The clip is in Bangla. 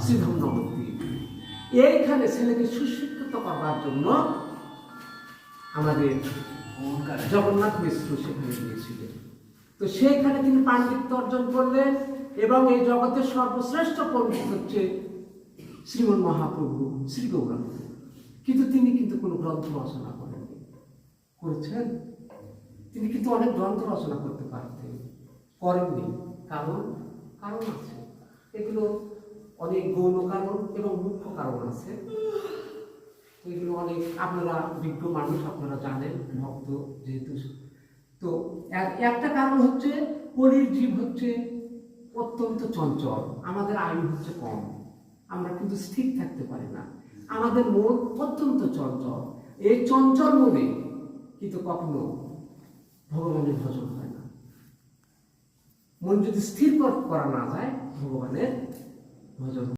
শ্রীধাম নবদ্বীপ। এইখানে ছেলেকে সুশিক্ষিত করবার জন্য আমাদের জগন্নাথ মিশ্র সেখানে গিয়েছিলেন। তো সেইখানে তিনি পাণ্ডিত্য অর্জন করলেন এবং এই জগতের সর্বশ্রেষ্ঠ পণ্ডিত হচ্ছে শ্রীমন মহাপ্রভু শ্রী গৌরাঙ্গ। কিন্তু তিনি কিন্তু কোনো গ্রন্থ রচনা করেননি। করেছেন? তিনি কিন্তু অনেক গ্রন্থ রচনা করতে পারতেন, করেননি। কারণ আছে, এগুলো অনেক গৌণ কারণ এবং মুখ্য কারণ আছে। এগুলো অনেক আপনারা বিজ্ঞ মানুষ, আপনারা জানেন, ভক্ত যেহেতু। তো একটা কারণ হচ্ছে কলির জীব হচ্ছে অত্যন্ত চঞ্চল, আমাদের আয়ু হচ্ছে কম, আমরা কিন্তু স্থির থাকতে পারি না, আমাদের মন অত্যন্ত চঞ্চল। এই চঞ্চল মনে কিন্তু কখনো ভগবানের ভজন হয় না। মন যদি স্থির করা না যায়, ভগবানের ভজন